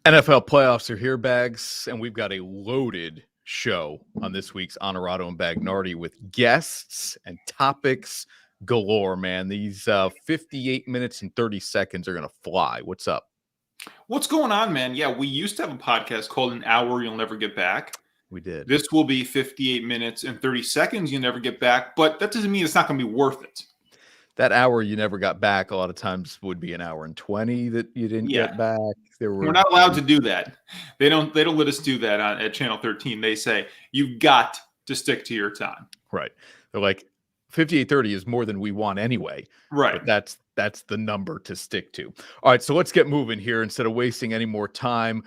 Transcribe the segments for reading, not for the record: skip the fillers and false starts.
NFL playoffs are here, Bags, and we've got a loaded show on this week's Honorado and Bagnardi with guests and topics galore, man. These 58 minutes and 30 seconds are going to fly. What's up? What's going on, man? Yeah, we used to have a podcast called An Hour You'll Never Get Back. We did. This will be 58 minutes and 30 seconds you'll never get back, but that doesn't mean it's not going to be worth it. That hour you never got back a lot of times would be an hour and 20 that you didn't get back. We're not allowed to do that. They don't let us do that at Channel 13. They say you've got to stick to your time. Right. They're like 58:30 is more than we want anyway. Right. But that's the number to stick to. All right, so let's get moving here instead of wasting any more time.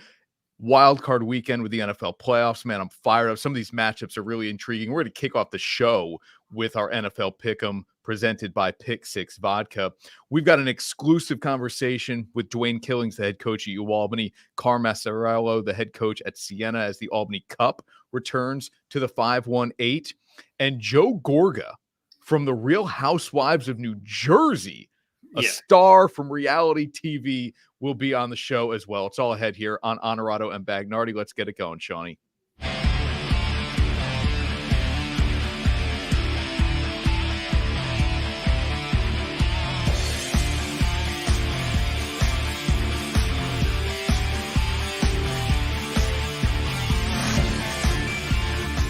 Wild card weekend with the NFL playoffs, man. I'm fired up. Some of these matchups are really intriguing. We're going to kick off the show with our NFL Pick'em presented by Pick Six Vodka. We've got an exclusive conversation with Dwayne Killings, the head coach at Albany, Carm Maciariello, the head coach at Siena, as the Albany Cup returns to the 518, and Joe Gorga from the Real Housewives of New Jersey, a star from reality TV, will be on the show as well. It's all ahead here on Honorado and Bagnardi. Let's get it going, Shawnee.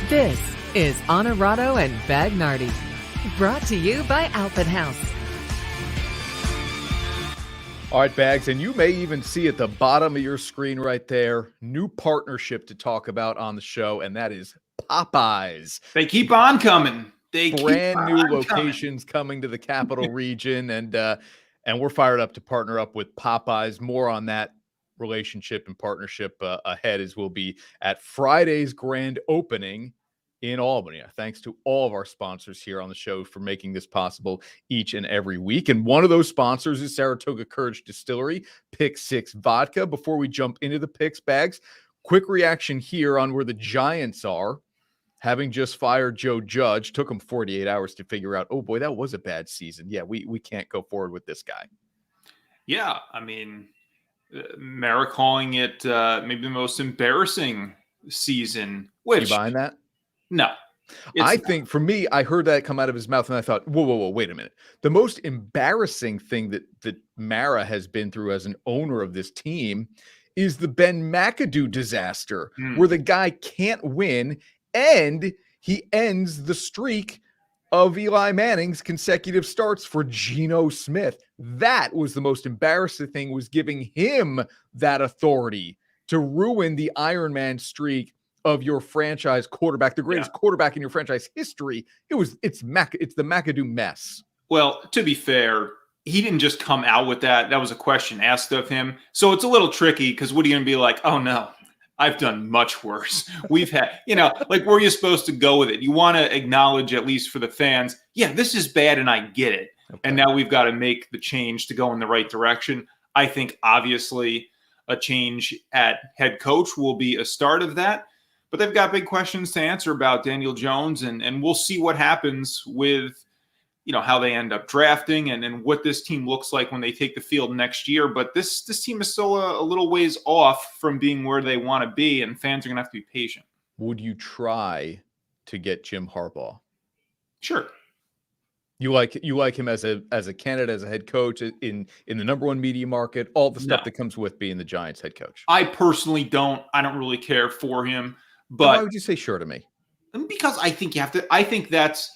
This is Honorado and Bagnardi, brought to you by Alphabet House. All right, Bags, and you may even see at the bottom of your screen right there, new partnership to talk about on the show, and that is Popeyes. They keep on coming. Brand new locations coming to the capital region, and we're fired up to partner up with Popeyes. More on that relationship and partnership ahead, as we'll be at Friday's grand opening in Albany. Thanks to all of our sponsors here on the show for making this possible each and every week. And one of those sponsors is Saratoga Courage Distillery, Pick Six Vodka. Before we jump into the picks, Bags, quick reaction here on where the Giants are. Having just fired Joe Judge, took them 48 hours to figure out, oh boy, that was a bad season. Yeah, we can't go forward with this guy. Yeah, I mean, Mara calling it maybe the most embarrassing season. Which, you buying that? No. I think for me, I heard that come out of his mouth and I thought, whoa, wait a minute. The most embarrassing thing that Mara has been through as an owner of this team is the Ben McAdoo disaster, where the guy can't win and he ends the streak of Eli Manning's consecutive starts for Geno Smith. That was the most embarrassing thing, was giving him that authority to ruin the Iron Man streak of your franchise quarterback, the greatest quarterback in your franchise history. It's the McAdoo mess. Well, to be fair, he didn't just come out with that. That was a question asked of him. So it's a little tricky, because what are you going to be like? Oh no, I've done much worse. We've had, like, where are you supposed to go with it? You want to acknowledge, at least for the fans, yeah, this is bad and I get it. Okay. And now we've got to make the change to go in the right direction. I think obviously a change at head coach will be a start of that. But they've got big questions to answer about Daniel Jones, and we'll see what happens with, how they end up drafting and what this team looks like when they take the field next year. But this team is still a little ways off from being where they want to be, and fans are going to have to be patient. Would you try to get Jim Harbaugh? Sure. You like him as a candidate, as a head coach in the number one media market, all the stuff that comes with being the Giants head coach? I personally don't. I don't really care for him. But why would you say sure to me? Because I think you have to. I think that's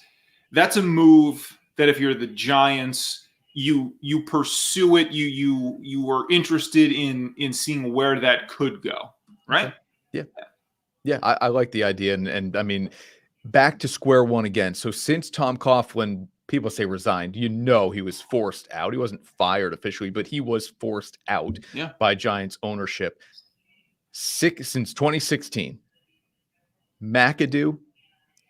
a move that if you're the Giants, you pursue it. You are interested in seeing where that could go. Right? Yeah. I like the idea, and I mean, back to square one again. So since Tom Coughlin, people say resigned, he was forced out. He wasn't fired officially, but he was forced out by Giants ownership. Since 2016. McAdoo,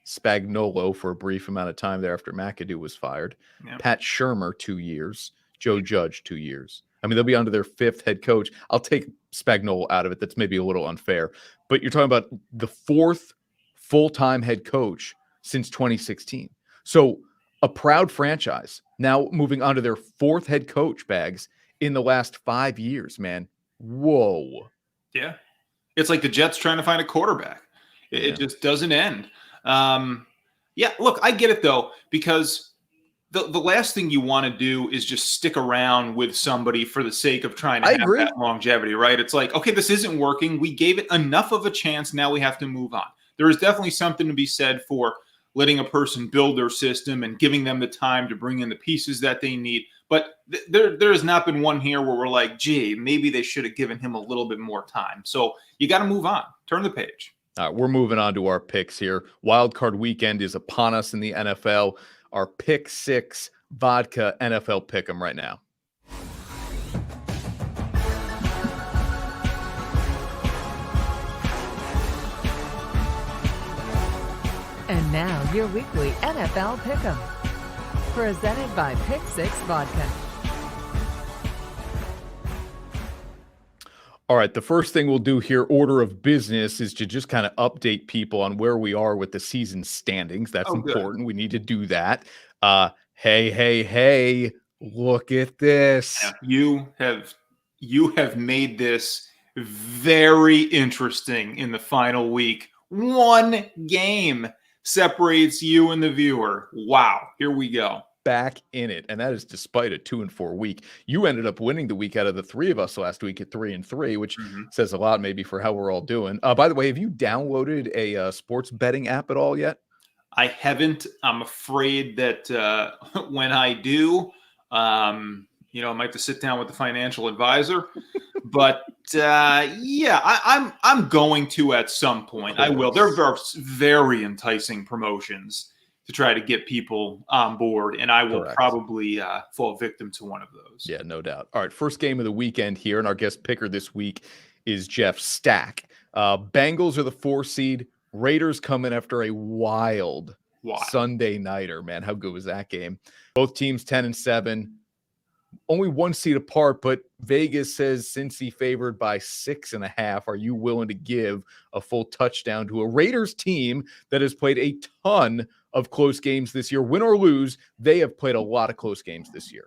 Spagnuolo for a brief amount of time there after McAdoo was fired, Pat Shurmur 2 years, Joe Judge 2 years. I mean, they'll be on to their fifth head coach. I'll take Spagnuolo out of it. That's maybe a little unfair. But you're talking about the fourth full-time head coach since 2016. So a proud franchise now moving on to their fourth head coach, Bags, in the last 5 years, man. Whoa. Yeah. It's like the Jets trying to find a quarterback. It just doesn't end. Yeah, look, I get it, though, because the last thing you want to do is just stick around with somebody for the sake of trying to have that longevity, right? It's like, okay, this isn't working. We gave it enough of a chance. Now we have to move on. There is definitely something to be said for letting a person build their system and giving them the time to bring in the pieces that they need. But there has not been one here where we're like, gee, maybe they should have given him a little bit more time. So you got to move on. Turn the page. All right, we're moving on to our picks here. Wild Card Weekend is upon us in the NFL. Our Pick 6 Vodka NFL Pick'em right now. And now your weekly NFL Pick'em, presented by Pick 6 Vodka. All right, the first thing we'll do here, order of business, is to just kind of update people on where we are with the season standings. That's important. Good. We need to do that. Hey, look at this. Yeah, you have made this very interesting in the final week. One game separates you and the viewer. Wow, here we go. Back in it, and that is despite a 2-4 week. You ended up winning the week out of the three of us last week at 3-3, which says a lot maybe for how we're all doing. By the way, have you downloaded a sports betting app at all yet? I haven't. I'm afraid that when I do, I might have to sit down with the financial advisor. But I'm going to at some point. I will. There are very enticing promotions to try to get people on board, and I will probably fall victim to one of those. Yeah, no doubt. All right, first game of the weekend here, and our guest picker this week is Jeff Stack. Bengals are the 4 seed. Raiders come in after a wild Sunday nighter. Man, how good was that game? Both teams 10-7, only 1 seed apart, but Vegas says Cincy favored by 6.5. Are you willing to give a full touchdown to a Raiders team that has played a ton of close games this year? Win or lose, they have played a lot of close games this year.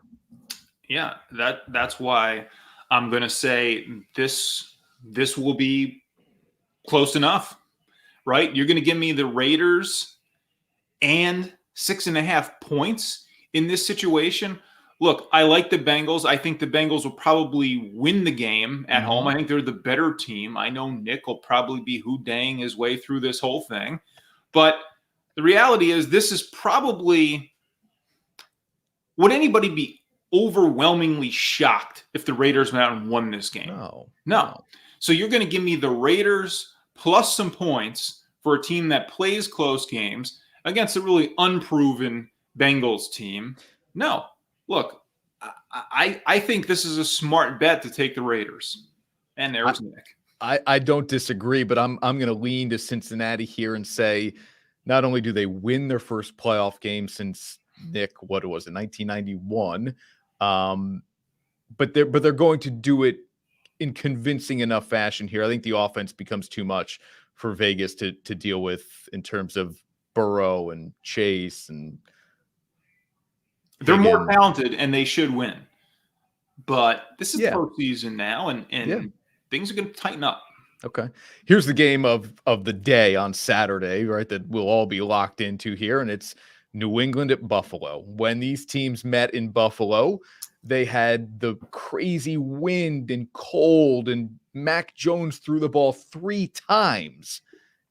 Yeah, that's why I'm going to say this will be close enough, right? You're going to give me the Raiders and 6.5 points in this situation. Look, I like the Bengals. I think the Bengals will probably win the game at home. I think they're the better team. I know Nick will probably be hoodaying his way through this whole thing. But the reality is this is probably – would anybody be overwhelmingly shocked if the Raiders went out and won this game? No. So you're going to give me the Raiders plus some points for a team that plays close games against a really unproven Bengals team? No. Look, I think this is a smart bet to take the Raiders. And there's Nick. I don't disagree, but I'm going to lean to Cincinnati here and say not only do they win their first playoff game since Nick, what was it, 1991, but they're going to do it in convincing enough fashion here. I think the offense becomes too much for Vegas to deal with in terms of Burrow and Chase and they're more talented and they should win. But this is the postseason now, and things are going to tighten up. Okay. Here's the game of the day on Saturday, right, that we'll all be locked into here, and it's New England at Buffalo. When these teams met in Buffalo, they had the crazy wind and cold, and Mac Jones threw the ball 3 times,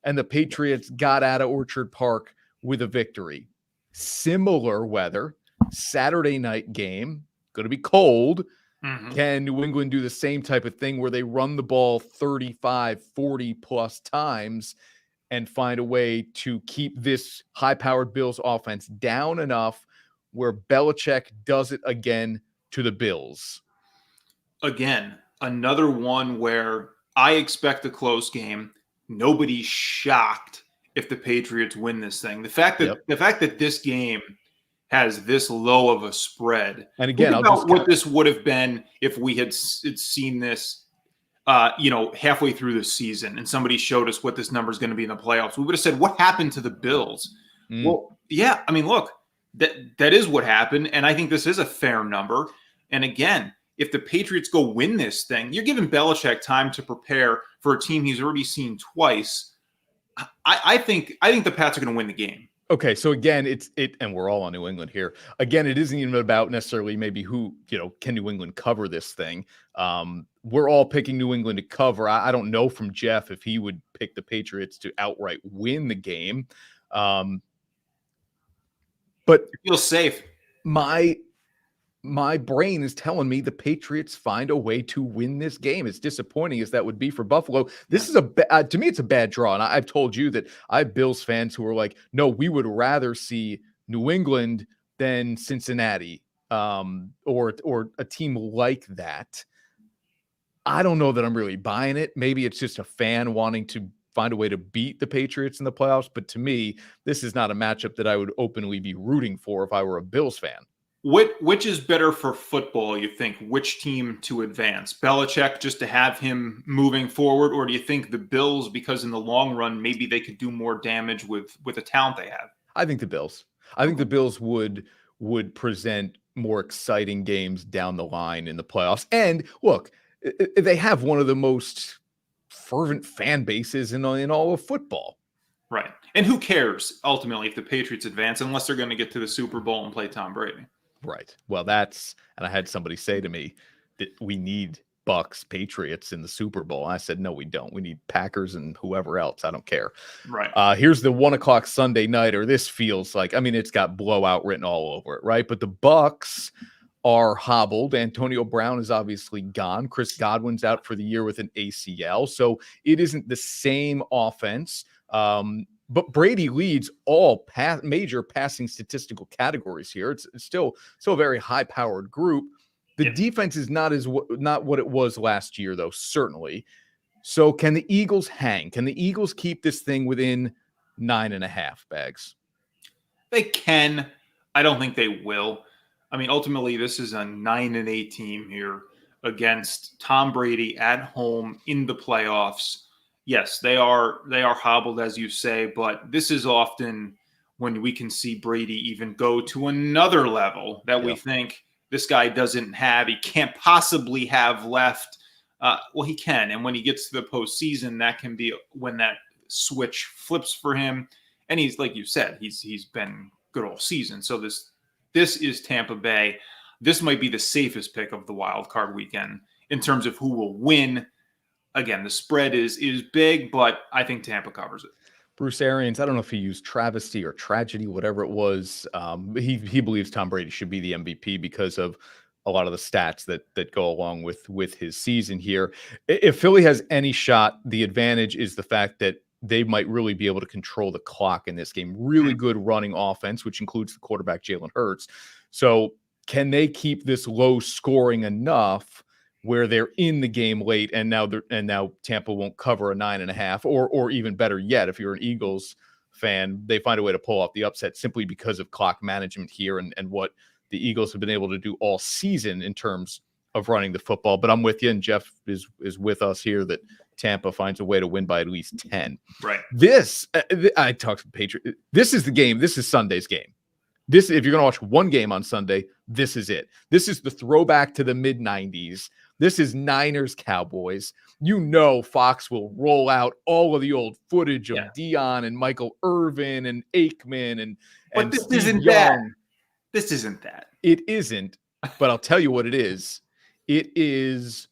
and the Patriots got out of Orchard Park with a victory. Similar weather. Saturday night game, going to be cold. Can New England do the same type of thing where they run the ball 35, 40 plus times and find a way to keep this high-powered Bills offense down enough where Belichick does it again to the Bills? Again, another one where I expect a close game. Nobody's shocked if the Patriots win this thing. The fact that this game has this low of a spread. And again, what this would have been if we had seen this, halfway through the season and somebody showed us what this number is going to be in the playoffs. We would have said, what happened to the Bills? Well, yeah, I mean, look, that is what happened. And I think this is a fair number. And again, if the Patriots go win this thing, you're giving Belichick time to prepare for a team he's already seen twice. I think the Pats are going to win the game. Okay, so again, and we're all on New England here. Again, it isn't even about necessarily maybe who, can New England cover this thing. We're all picking New England to cover. I don't know from Jeff if he would pick the Patriots to outright win the game. But it feels safe. My brain is telling me the Patriots find a way to win this game. As disappointing as that would be for Buffalo, this is to me, it's a bad draw. And I've told you that I have Bills fans who are like, no, we would rather see New England than Cincinnati, or a team like that. I don't know that I'm really buying it. Maybe it's just a fan wanting to find a way to beat the Patriots in the playoffs. But to me, this is not a matchup that I would openly be rooting for if I were a Bills fan. Which is better for football, you think? Which team to advance? Belichick just to have him moving forward? Or do you think the Bills, because in the long run, maybe they could do more damage with the talent they have? I think the Bills. I think the Bills would present more exciting games down the line in the playoffs. And look, they have one of the most fervent fan bases in all of football. Right. And who cares, ultimately, if the Patriots advance, unless they're going to get to the Super Bowl and play Tom Brady? Right. Well, and I had somebody say to me that we need Bucks Patriots in the Super Bowl. I said, no, we don't. We need Packers and whoever else. I don't care. Right. Here's the 1:00 Sunday nighter. This feels like, it's got blowout written all over it, right? But the Bucks are hobbled. Antonio Brown is obviously gone. Chris Godwin's out for the year with an ACL. So it isn't the same offense. But Brady leads all major passing statistical categories here. It's still a very high-powered group. The defense is not what it was last year, though, certainly. So can the Eagles hang? Can the Eagles keep this thing within 9.5 bags? They can. I don't think they will. Ultimately, this is a 9-8 team here against Tom Brady at home in the playoffs. Yes, they are hobbled, as you say, but this is often when we can see Brady even go to another level that we think this guy doesn't have. He can't possibly have left. Well, he can. And when he gets to the postseason, that can be when that switch flips for him. And he's, like you said, he's been good all season. So this is Tampa Bay. This might be the safest pick of the wild card weekend in terms of who will win. Again, the spread is big, but I think Tampa covers it. Bruce Arians, I don't know if he used travesty or tragedy, whatever it was. He believes Tom Brady should be the MVP because of a lot of the stats that go along with his season here. If Philly has any shot, the advantage is the fact that they might really be able to control the clock in this game. Really good running offense, which includes the quarterback Jalen Hurts. So can they keep this low scoring enough where they're in the game late, and now Tampa won't cover a 9.5, or even better yet, if you're an Eagles fan, they find a way to pull off the upset simply because of clock management here and what the Eagles have been able to do all season in terms of running the football. But I'm with you, and Jeff is with us here that Tampa finds a way to win by at least 10. Right. I talked to the Patriots. This is the game. This is Sunday's game. If you're going to watch one game on Sunday, this is it. This is the throwback to the mid-90s. This is Niners-Cowboys. Fox will roll out all of the old footage of Dion and Michael Irvin and Aikman but this Steve isn't Young. that. This isn't that. It isn't, but I'll tell you what it is. It is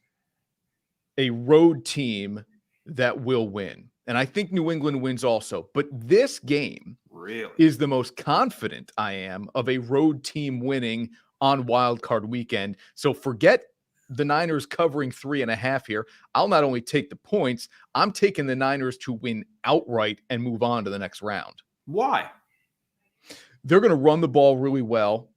a road team that will win. And I think New England wins also. But this game really is the most confident I am of a road team winning on Wild Card Weekend. So forget the Niners covering 3.5 here. I'll not only take the points, I'm taking the Niners to win outright and move on to the next round. Why? They're going to run the ball really well.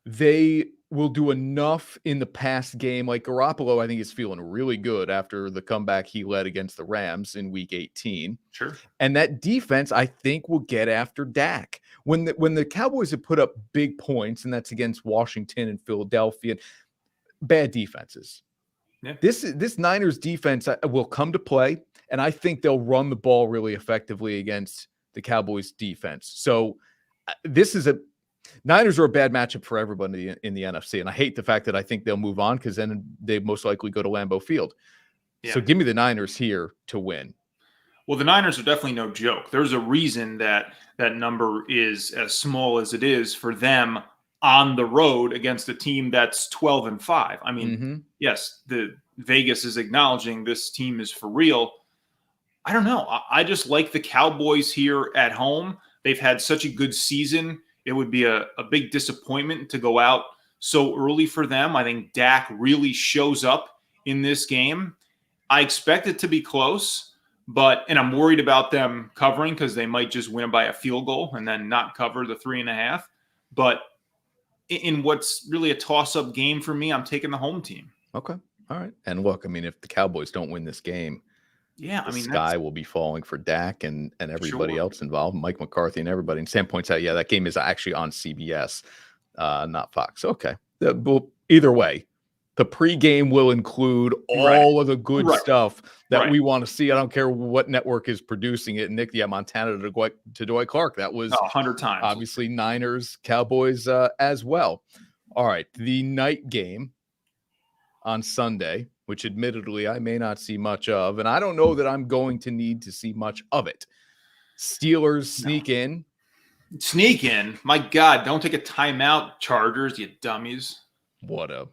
They will do enough in the past game. Like Garoppolo, I think is feeling really good after the comeback he led against the Rams in Week 18. Sure. And that defense, I think, will get after Dak. When the Cowboys have put up big points, and that's against Washington and Philadelphia, bad defenses. Yeah. This Niners defense will come to play, and I think they'll run the ball really effectively against the Cowboys defense. So this is Niners are a bad matchup for everybody in the NFC, and I hate the fact that I think they'll move on because then they most likely go to Lambeau Field. Yeah. So give me the Niners here to win. Well, the Niners are definitely no joke. There's a reason that number is as small as it is for them on the road against a team that's 12-5. I mean, yes, the Vegas is acknowledging this team is for real. I don't know. I just like the Cowboys here at home. They've had such a good season. It would be a big disappointment to go out so early for them. I think Dak really shows up in this game. I expect it to be close, and I'm worried about them covering because they might just win by a field goal and then not cover the 3.5. But in what's really a toss-up game for me, I'm taking the home team. Okay. All right. And look, I mean, if the Cowboys don't win this game, the sky will be falling for Dak and everybody else involved, Mike McCarthy and everybody. And Sam points out, that game is actually on CBS, not Fox. Okay. Either way, the pregame will include all of the good stuff that we want to see. I don't care what network is producing it. Nick, Montana to Dwight Clark. That was 100 times. Obviously, Niners, Cowboys as well. All right. The night game on Sunday, which admittedly I may not see much of, and I don't know that I'm going to need to see much of it. Steelers sneak in. Sneak in? My God, don't take a timeout, Chargers, you dummies. What a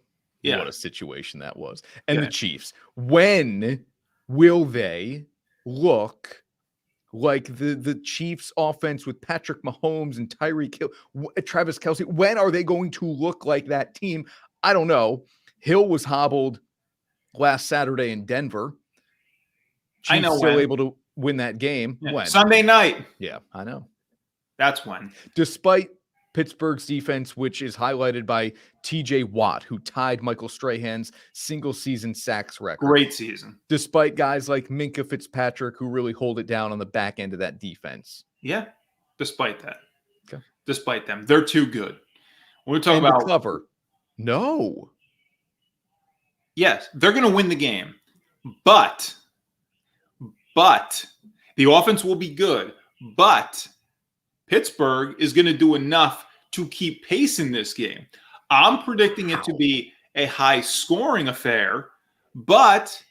situation that was. And the Chiefs. When will they look like the Chiefs offense with Patrick Mahomes and Tyreek Hill, Travis Kelce? When are they going to look like that team? I don't know. Hill was hobbled last Saturday in Denver. Chiefs I know still able to win that game. Yeah. When? Sunday night. Yeah, I know. That's when. Despite Pittsburgh's defense, which is highlighted by TJ Watt, who tied Michael Strahan's single-season sacks record. Great season. Despite guys like Minkah Fitzpatrick, who really hold it down on the back end of that defense. Yeah, despite that. Okay. Despite them. They're too good. We're talking and about the cover. No. Yes, they're going to win the game. But the offense will be good. But Pittsburgh is going to do enough to keep pace in this game. I'm predicting it to be a high-scoring affair, but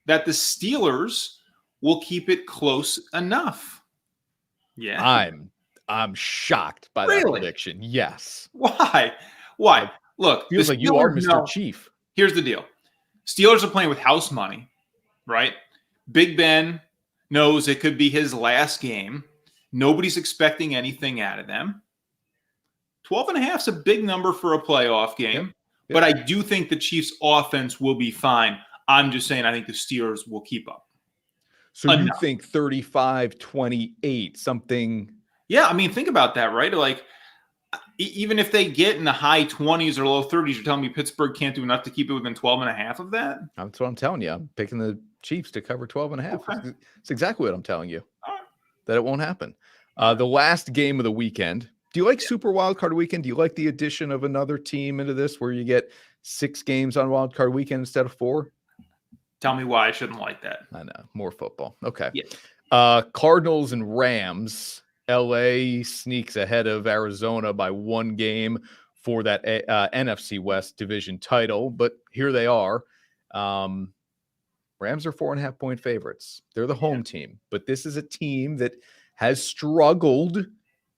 that the Steelers will keep it close enough. Yeah. I'm shocked by that prediction. Yes. Why? Look, feels like you are Mr. Chief. Here's the deal. Steelers are playing with house money, right? Big Ben knows it could be his last game. Nobody's expecting anything out of them. 12.5 is a big number for a playoff game, but I do think the Chiefs' offense will be fine. I'm just saying I think the Steelers will keep up. So you think 35-28, something? Yeah, I mean, think about that, right? Like, even if they get in the high 20s or low 30s, you're telling me Pittsburgh can't do enough to keep it within 12.5 of that? That's what I'm telling you. I'm picking the Chiefs to cover 12.5. Okay. It's exactly what I'm telling you. That it won't happen. The last game of the weekend. Do you like Super Wildcard Weekend? Do you like the addition of another team into this where you get 6 games on Wildcard Weekend instead of 4? Tell me why I shouldn't like that. I know. More football. Okay. Yeah. Cardinals and Rams. LA sneaks ahead of Arizona by 1 game for that NFC West division title. But here they are. Rams are 4.5-point favorites. They're the home team. But this is a team that has struggled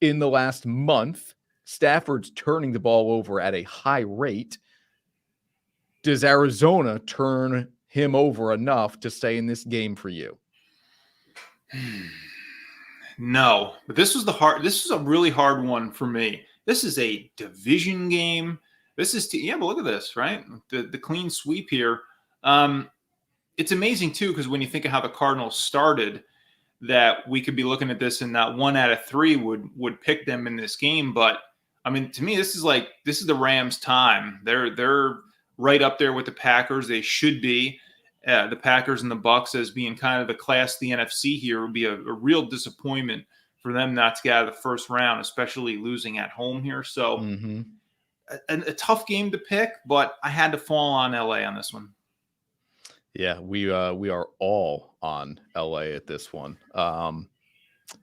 in the last month. Stafford's turning the ball over at a high rate. Does Arizona turn him over enough to stay in this game for you? No, but this was a really hard one for me. This is a division game. This is but look at this, right? The clean sweep here. It's amazing too, because when you think of how the Cardinals started, that we could be looking at this and that 1 out of 3 would pick them in this game. But I mean, to me, this is the Rams' time. They're right up there with the Packers. They should be. The Packers and the Bucks as being kind of the class of the NFC here would be a real disappointment for them not to get out of the first round, especially losing at home here. So a tough game to pick, but I had to fall on LA on this one. Yeah, we are all on LA at this one.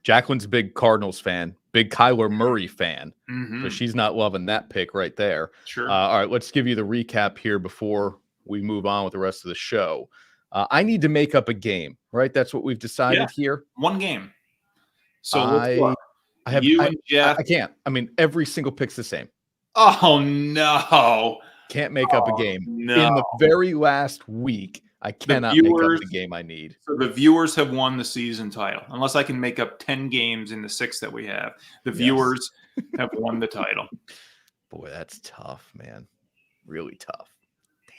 Jacqueline's a big Cardinals fan, big Kyler Murray fan. Mm-hmm. So she's not loving that pick right there. Sure. All right, let's give you the recap here before we move on with the rest of the show. I need to make up a game, right? That's what we've decided here. One game. So I can't. I mean, every single pick's the same. Oh, no. Can't make up a game. No. In the very last week, I cannot make up the game I need. So the viewers have won the season title. Unless I can make up 10 games in the 6 that we have. The viewers have won the title. Boy, that's tough, man. Really tough.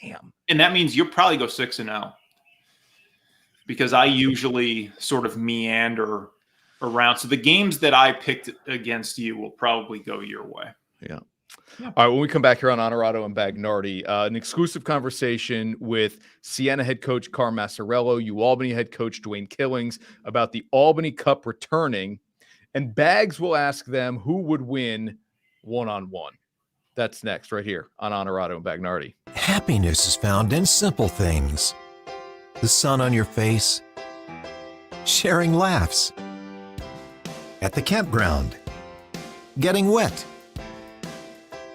Damn. And that means you'll probably go 6-0. Because I usually sort of meander around. So the games that I picked against you will probably go your way. Yeah. All right, when we come back here on Honorado and Bagnardi, an exclusive conversation with Siena head coach Carm Maciariello, Albany head coach Dwayne Killings about the Albany Cup returning, and Bags will ask them who would win one-on-one. That's next right here on Honorado and Bagnardi. Happiness is found in simple things. The sun on your face, sharing laughs, at the campground, getting wet,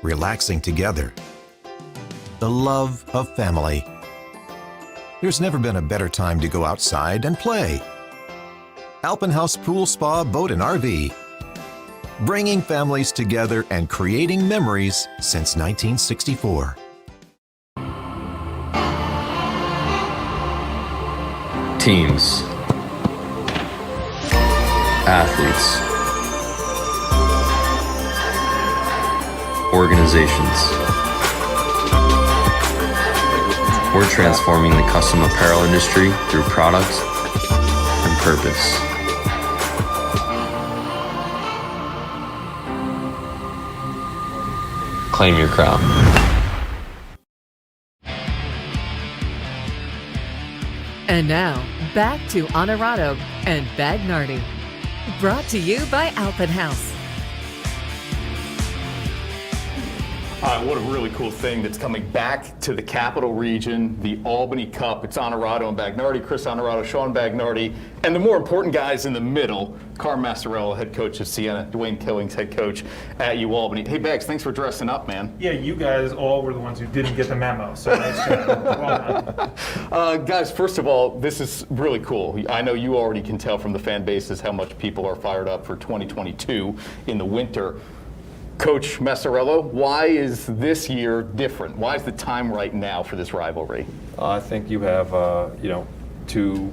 relaxing together, the love of family. There's never been a better time to go outside and play. Alpenhaus Pool Spa Boat and RV, bringing families together and creating memories since 1964. Teams, athletes, organizations. We're transforming the custom apparel industry through product and purpose. Claim your crown. And now, back to Honorado and Bagnardi. Brought to you by Alpenhaus. What a really cool thing that's coming back to the capital region, the Albany Cup. It's Honorado and Bagnardi, Chris Honorado, Sean Bagnardi, and the more important guys in the middle, Carm Maciariello, head coach of Siena, Dwayne Killings, head coach at Albany. Hey, Bags, thanks for dressing up, man. Yeah, you guys all were the ones who didn't get the memo, so nice job. Well done. Guys, first of all, this is really cool. I know you already can tell from the fan bases how much people are fired up for 2022 in the winter. Coach Maciariello, why is this year different? Why is the time right now for this rivalry? I think you have, two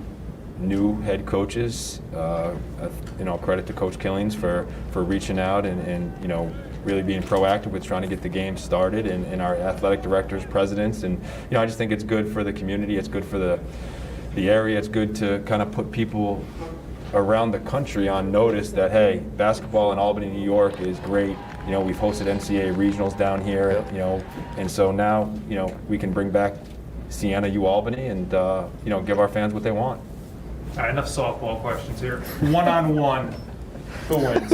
new head coaches. Credit to Coach Killings for reaching out and really being proactive with trying to get the game started, and our athletic directors, presidents, and I just think it's good for the community. It's good for the area. It's good to kind of put people around the country on notice that, hey, basketball in Albany, New York is great. We've hosted NCAA regionals down here, and so now, we can bring back Siena Albany and, give our fans what they want. All right, enough softball questions here. One-on-one, who wins?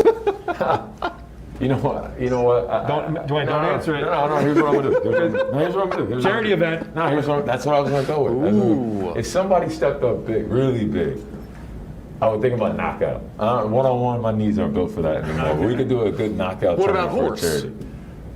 You know what? Dwayne, don't answer it. No, here's what I'm gonna do. Charity event. No, that's what I was gonna go with. Ooh. If somebody stepped up big, really big, I would think about knockout. One-on-one, my knees aren't built for that anymore. But we could do a good knockout. What about tournament horse? for charity.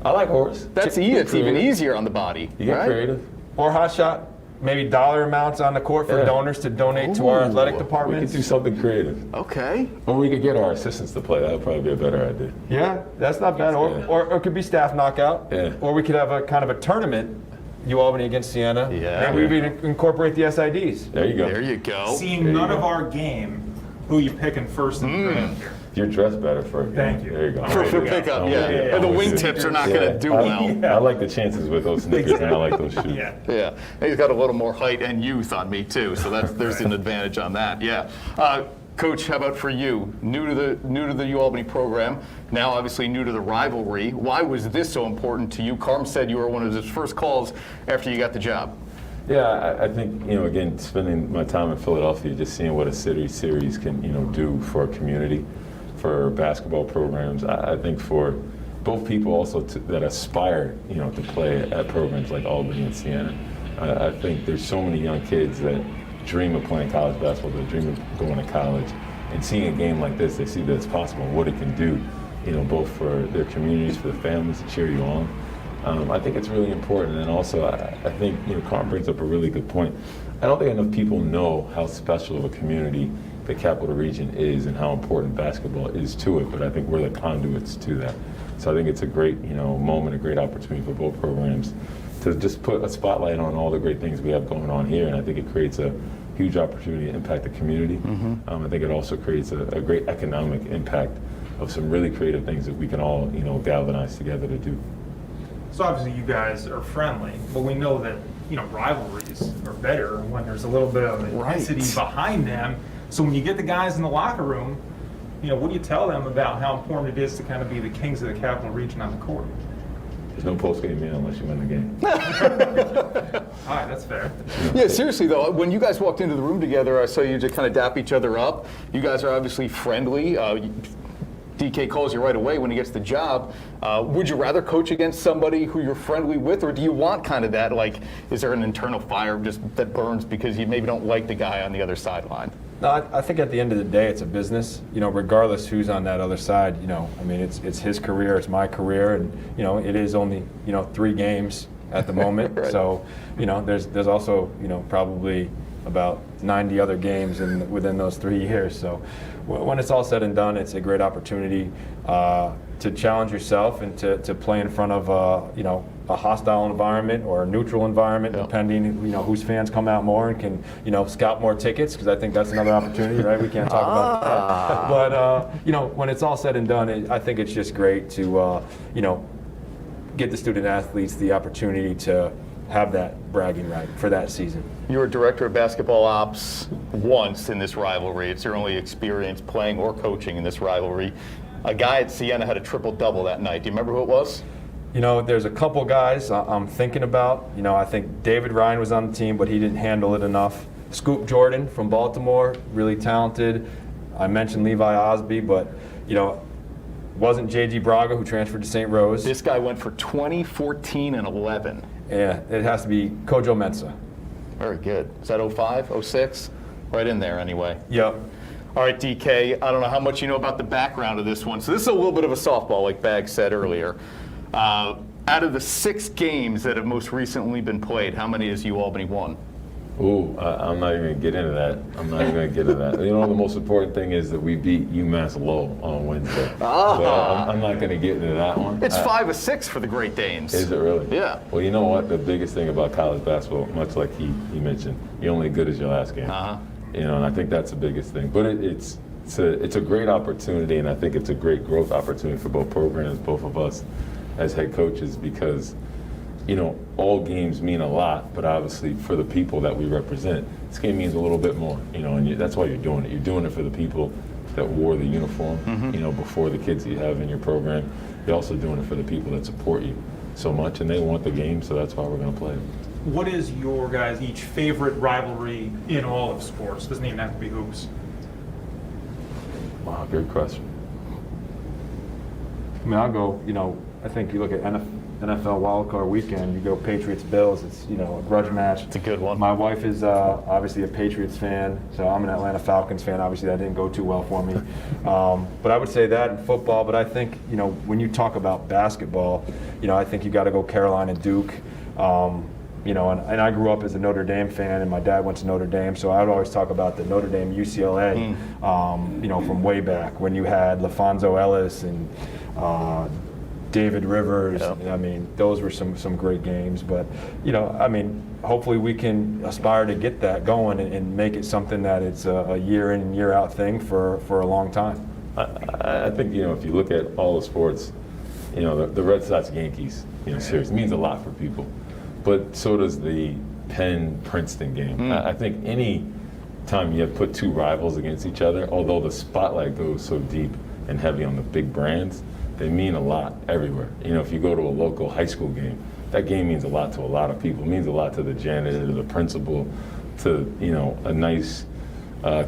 I like horse. It's even easier on the body. You get right? creative. Or hot shot, maybe dollar amounts on the court for donors to donate to our athletic We department. could do something creative. Okay. Or we could get our assistants to play. That would probably be a better idea. Yeah, that's not bad. Or it could be staff knockout. Yeah. Or we could have a kind of a tournament, Albany against Siena. Yeah. Maybe we even incorporate the SIDs. There you go. There you go. Seeing none of our game, who you picking first in the draft here? You're dressed better for it. Thank you. There you go. For pickup, yeah. And the wingtips are not going to do well. I like the chances with those sneakers, and I like those shoes. Yeah. Yeah, and he's got a little more height and youth on me too, so there's an advantage on that. Yeah, Coach, how about for you? New to the Albany program, now obviously new to the rivalry. Why was this so important to you? Carm said you were one of his first calls after you got the job. Yeah, I think, again, spending my time in Philadelphia, just seeing what a city series can, do for a community, for basketball programs. I think for both people also that aspire, to play at programs like Albany and Siena. I think there's so many young kids that dream of playing college basketball, that dream of going to college, and seeing a game like this, they see that it's possible and what it can do both for their communities, for the families to cheer you on. I think it's really important. And also, I think, Carm brings up a really good point. I don't think enough people know how special of a community the Capital Region is and how important basketball is to it, but I think we're the conduits to that. So I think it's a great, moment, a great opportunity for both programs to just put a spotlight on all the great things we have going on here, and I think it creates a huge opportunity to impact the community. I think it also creates a great economic impact of some really creative things that we can all, galvanize together to do. So obviously you guys are friendly, but we know that, rivalries are better when there's a little bit of intensity behind them. So when you get the guys in the locker room, what do you tell them about how important it is to kind of be the kings of the Capital Region on the court? There's no post-game meal unless you win the game. All right, that's fair. Yeah, seriously though, when you guys walked into the room together, I saw you just kind of dap each other up. You guys are obviously friendly. DK calls you right away when he gets the job. Would you rather coach against somebody who you're friendly with, or do you want kind of that, is there an internal fire just that burns because you maybe don't like the guy on the other sideline? No, I think at the end of the day, it's a business. Regardless who's on that other side. It's his career, it's my career, and it is only 3 games at the moment. Right. So there's also probably about 90 other games within those 3 years. So when it's all said and done, it's a great opportunity to challenge yourself and to play in front of a hostile environment or a neutral environment, depending whose fans come out more and can scalp more tickets, because I think that's another opportunity, right? We can't talk about that. But when it's all said and done, I think it's just great to get the student athletes the opportunity to have that bragging right for that season. You were director of basketball ops once in this rivalry. It's your only experience playing or coaching in this rivalry. A guy at Siena had a triple-double that night. Do you remember who it was? There's a couple guys I'm thinking about. I think David Ryan was on the team, but he didn't handle it enough. Scoop Jordan from Baltimore, really talented. I mentioned Levi Osby, but wasn't J.G. Braga, who transferred to St. Rose. This guy went for 20, 14, and 11. Yeah, it has to be Kojo Mensah. Very good. Is that 05, 06? Right in there anyway. Yep. All right, DK, I don't know how much you know about the background of this one. So this is a little bit of a softball, like Bag said earlier. Out of the 6 games that have most recently been played, how many has Albany won? Ooh, I'm not even going to get into that. The most important thing is that we beat UMass Lowell on Wednesday. So I'm not going to get into that one. It's 5 of 6 for the Great Danes. Is it really? Yeah. Well, you know what? The biggest thing about college basketball, much like he mentioned, you're only good as your last game. And I think that's the biggest thing. But it's a great opportunity, and I think it's a great growth opportunity for both programs, both of us as head coaches, because all games mean a lot, but obviously for the people that we represent, this game means a little bit more, and that's why you're doing it. You're doing it for the people that wore the uniform, before the kids that you have in your program. You're also doing it for the people that support you so much, and they want the game, so that's why we're going to play it. What is your guys' each favorite rivalry in all of sports? Doesn't even have to be hoops. Wow, good question. I'll go, I think you look at NFL wildcard weekend, you go Patriots-Bills, it's, a grudge match. It's a good one. My wife is obviously a Patriots fan, so I'm an Atlanta Falcons fan. Obviously, that didn't go too well for me. But I would say that in football, but I think, when you talk about basketball, I think you got to go Carolina Duke. And I grew up as a Notre Dame fan, and my dad went to Notre Dame, so I would always talk about the Notre Dame UCLA, from way back when you had LaFonso Ellis and David Rivers. Yeah. Those were some great games. But, hopefully we can aspire to get that going and make it something that it's a year in and year out thing for a long time. I think, if you look at all the sports, the Red Sox-Yankees, series means a lot for people. But so does the Penn-Princeton game. I think any time you have put 2 rivals against each other, although the spotlight goes so deep and heavy on the big brands, they mean a lot everywhere. If you go to a local high school game, that game means a lot to a lot of people. It means a lot to the janitor, to the principal, to a nice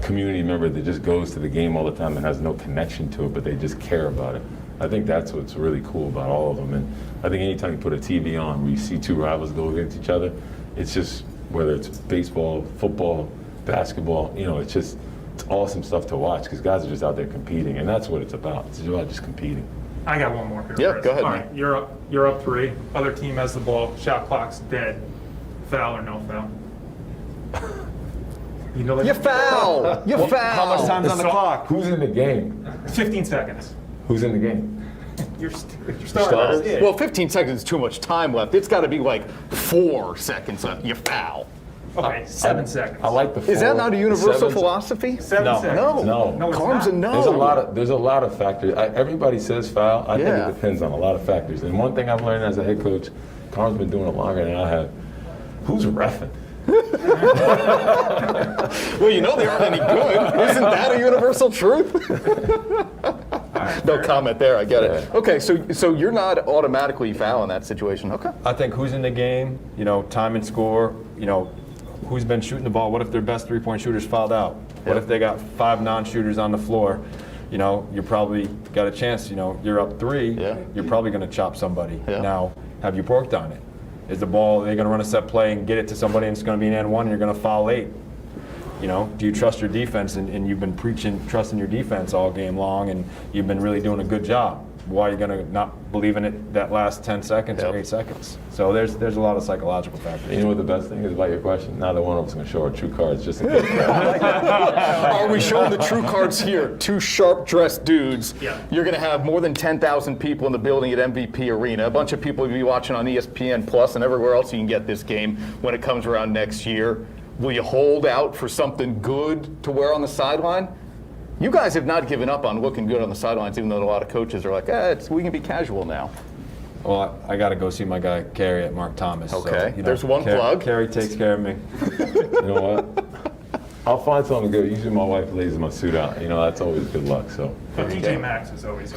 community member that just goes to the game all the time and has no connection to it, but they just care about it. I think that's what's really cool about all of them. And I think anytime you put a TV on where you see 2 rivals go against each other, it's just, whether it's baseball, football, basketball, it's awesome stuff to watch, because guys are just out there competing, and that's what it's about. It's about just competing. I got one more here. Yeah, Chris. go ahead, All man. right, you're up 3. Other team has the ball. Shot clock's dead. Foul or no foul? You know, You foul! You foul! How much time's on the clock? Who's in the game? 15 seconds. Who's in the game? You're Starters? starting. Yeah. Well, 15 seconds is too much time left. It's got to be like 4 seconds left. You foul. Okay, 7 seconds. I like the. Is that not a universal 7 philosophy? 7 No. seconds. No. No, it's Carm's a not. no. There's a lot of factors. Everybody says foul. I think Yeah. it depends on a lot of factors. And one thing I've learned as a head coach, Carm's been doing it longer than I have. Who's reffing? Well, you know they aren't any good. Isn't that a universal truth? No comment there. I get it. Okay, so you're not automatically foul in that situation. Okay. I think who's in the game, time and score, who's been shooting the ball. What if their best three-point shooters fouled out? What if they got 5 non-shooters on the floor? You probably got a chance, you're up 3, Yeah. you're probably going to chop somebody. Yeah. Now, have you worked on it? Is the ball, they're going to run a set play and get it to somebody and it's going to be an and one and you're going to foul 8? Do you trust your defense? And you've been preaching trusting your defense all game long and you've been really doing a good job. Why are you going to not believe in it that last 10 seconds or 8 seconds? So there's a lot of psychological factors. You know what the best thing is about your question? Neither one of us going to show our true cards just in case. Are we showing the true cards here? 2 sharp-dressed dudes. Yeah. You're going to have more than 10,000 people in the building at MVP Arena. A bunch of people will be watching on ESPN Plus and everywhere else you can get this game when it comes around next year. Will you hold out for something good to wear on the sideline? You guys have not given up on looking good on the sidelines, even though a lot of coaches are like, we can be casual now. Well, I got to go see my guy Carrie at Mark Thomas. Okay, So, there's one plug. Carrie takes care of me. You know what? I'll find something good. Usually my wife lays my suit out. That's always good luck. So. TJ Maxx is always.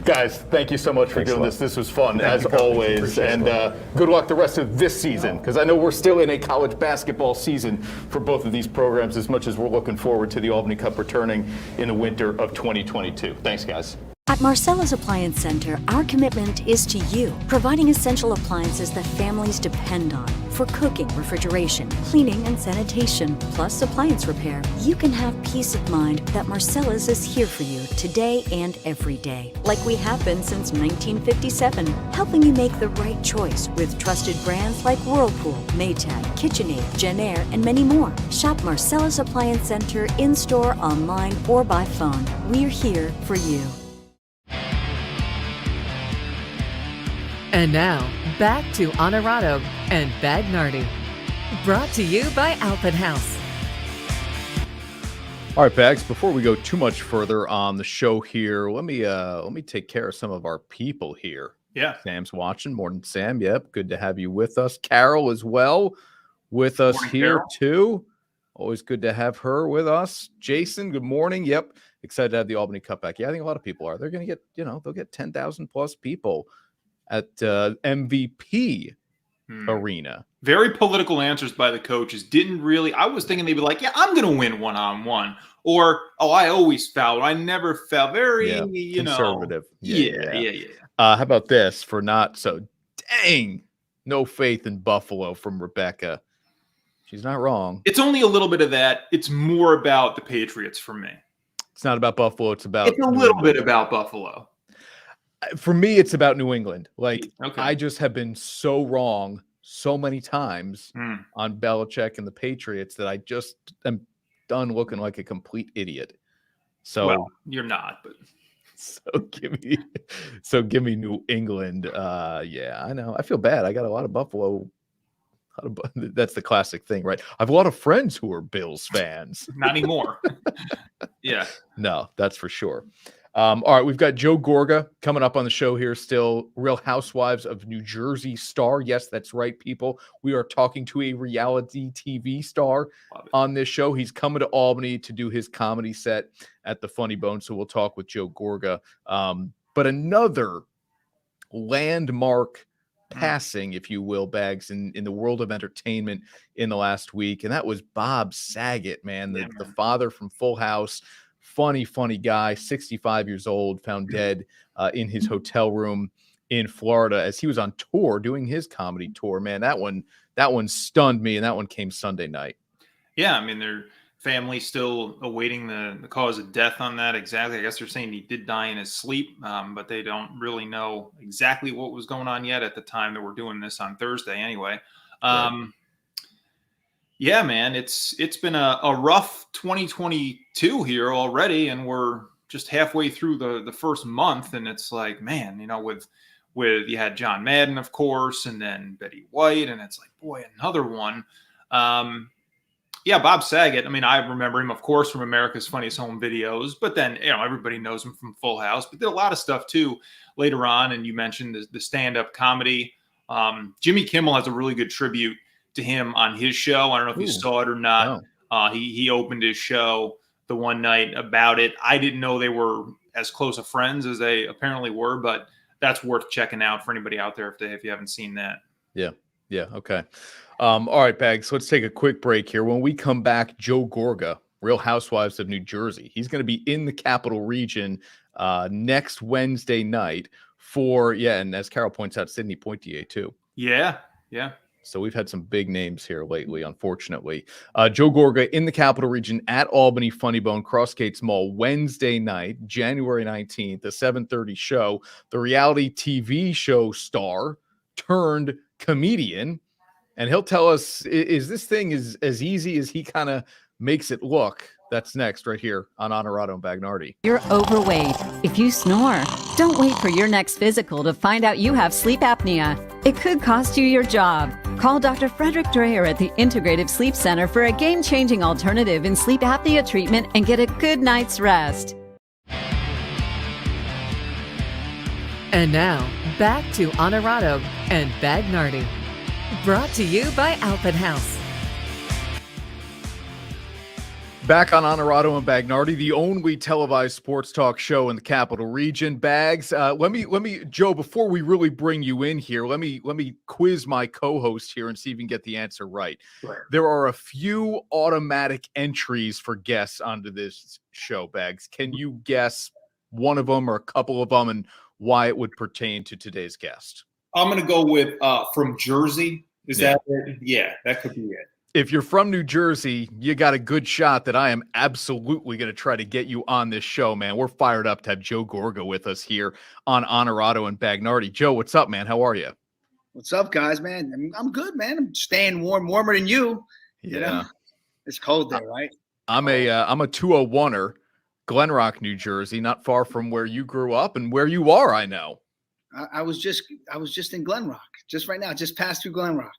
Guys, thank you so much for doing this. This was fun, as always. And good luck the rest of this season, because I know we're still in a college basketball season for both of these programs, as much as we're looking forward to the Albany Cup returning in the winter of 2022. Thanks, guys. At Marcella's Appliance Center, our commitment is to you, providing essential appliances that families depend on for cooking, refrigeration, cleaning, and sanitation, plus appliance repair. You can have peace of mind that Marcella's is here for you today and every day, like we have been since 1957, helping you make the right choice with trusted brands like Whirlpool, Maytag, KitchenAid, JennAir, and many more. Shop Marcella's Appliance Center in-store, online, or by phone. We're here for you. And now, back to Honorado and Bagnardi. Brought to you by Alpin House. All right, Bags, before we go too much further on the show here, let me take care of some of our people here. Yeah. Sam's watching. Morning, Sam. Yep, good to have you with us. Carol as well with us Morning, here, Carol. too. Always good to have her with us. Jason, good morning. Yep, excited to have the Albany Cup back. Yeah, I think a lot of people are. They're going to get, they'll get 10,000 plus people at MVP Arena. Very political answers by the coaches. I was thinking they'd be like, yeah, I'm going to win one-on-one. Or, I always foul. I never foul. Very, Conservative. Yeah. How about this for not so dang no faith in Buffalo from Rebecca? She's not wrong. It's only a little bit of that. It's more about the Patriots for me. It's not about Buffalo. It's about It's a little bit about Buffalo. For me, it's about New England. Like, Okay. I just have been so wrong so many times on Belichick and the Patriots that I just am done looking like a complete idiot. So, Well, you're not, but give me New England. Yeah, I know. I feel bad. I got a lot of Buffalo. That's the classic thing, right? I have a lot of friends who are Bills fans. not anymore. Yeah. No, that's for sure. All right, we've got Joe Gorga coming up on the show here still. Real Housewives of New Jersey star. Yes, that's right, people. We are talking to a reality TV star on this show. He's coming to Albany to do his comedy set at the Funny Bone, so we'll talk with Joe Gorga. But another landmark passing, if you will, Bags, in the world of entertainment in the last week, and that was Bob Saget, man, the father from Full House. Funny guy, 65 years old, found dead in his hotel room in Florida as he was on tour doing his comedy tour. Man, that one stunned me, and that one came Sunday night. Yeah, I mean, they're family still awaiting the cause of death on that exactly. I guess they're saying he did die in his sleep, but they don't really know exactly what was going on yet at the time that we're doing this on Thursday anyway. Right. Yeah, man, it's been a rough 2022 here already, and we're just halfway through the first month, and it's like, man, you know, with you had John Madden, of course, and then Betty White, and it's like, boy, another one. Yeah, Bob Saget. I mean, I remember him, of course, from America's Funniest Home Videos, but then, you know, everybody knows him from Full House, but did a lot of stuff too later on. And you mentioned the stand-up comedy. Jimmy Kimmel has a really good tribute to him on his show. I don't know if you saw it or not. Oh. He opened his show the one night about it. I didn't know they were as close of friends as they apparently were, but that's worth checking out for anybody out there if you haven't seen that. Yeah. Yeah. Okay. All right, Bags. Let's take a quick break here. When we come back, Joe Gorga, Real Housewives of New Jersey. He's going to be in the Capital Region next Wednesday night and as Carol points out, Sidney Poitier too. Yeah. So we've had some big names here lately, unfortunately. Joe Gorga in the Capital Region at Albany Funny Bone, Crossgates Mall, Wednesday night, January 19th, a 7:30 show. The reality TV show star turned comedian. And he'll tell us, is this thing as easy as he kind of makes it look? That's next right here on Honorado and Bagnardi. You're overweight. If you snore, don't wait for your next physical to find out you have sleep apnea. It could cost you your job. Call Dr. Frederick Dreyer at the Integrative Sleep Center for a game-changing alternative in sleep apnea treatment and get a good night's rest. And now, back to Honorado and Bagnardi. Brought to you by Alpin House. Back on Honorado and Bagnardi, the only televised sports talk show in the Capital Region. Bags, let me, Joe, before we really bring you in here, let me quiz my co-host here and see if you can get the answer right. Sure. There are a few automatic entries for guests onto this show, Bags. Can you guess one of them or a couple of them and why it would pertain to today's guest? I'm going to go with from Jersey. Is that it? Yeah, that could be it. If you're from New Jersey, you got a good shot that I am absolutely going to try to get you on this show, man. We're fired up to have Joe Gorga with us here on Honorado and Bagnardi. Joe, what's up, man? How are you? What's up, guys, man? I'm good, man. I'm staying warmer than you. You know? It's cold there, right? I'm a 201er, Glen Rock, New Jersey, not far from where you grew up and where you are, I know. I was just in Glen Rock, just right now, just passed through Glen Rock.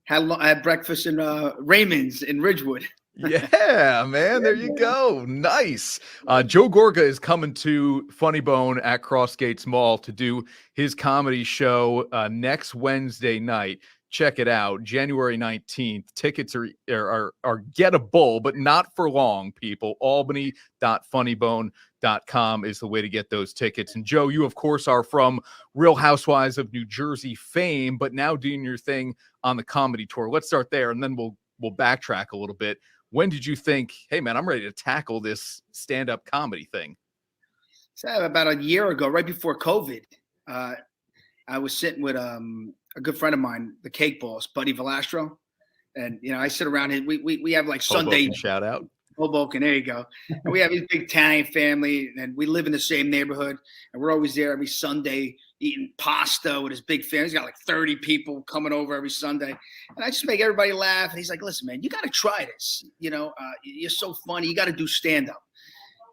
Had breakfast in Raymond's in Ridgewood. Yeah, man. There you go. Nice. Joe Gorga is coming to Funny Bone at Crossgates Mall to do his comedy show next Wednesday night. Check it out, January 19th. Tickets are gettable, but not for long, people. Albany.funnybone.com is the way to get those tickets. And Joe, you, of course, are from Real Housewives of New Jersey fame, but now doing your thing on the comedy tour. Let's start there, and then we'll backtrack a little bit. When did you think, hey, man, I'm ready to tackle this stand-up comedy thing? So about a year ago, right before COVID, I was sitting with a good friend of mine, the Cake Boss, Buddy Velastro. And, you know, I sit around and we have like Sunday. Hoboken, shout out. Hoboken, there you go. And we have this big Italian family, and we live in the same neighborhood. And we're always there every Sunday eating pasta with his big family. He's got like 30 people coming over every Sunday. And I just make everybody laugh. And he's like, listen, man, you got to try this. You know, you're so funny. You got to do stand-up.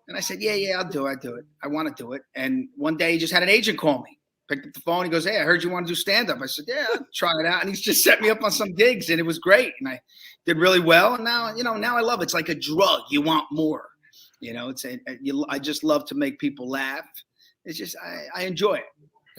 And I said, yeah, I'll do it. I want to do it. And one day he just had an agent call me. Picked up the phone. He goes, hey, I heard you want to do stand-up. I said, yeah, I'll try it out. And he's just set me up on some gigs, and it was great. And I did really well. And now, now I love it. It's like a drug. You want more. You know, I just love to make people laugh. It's just, I enjoy it.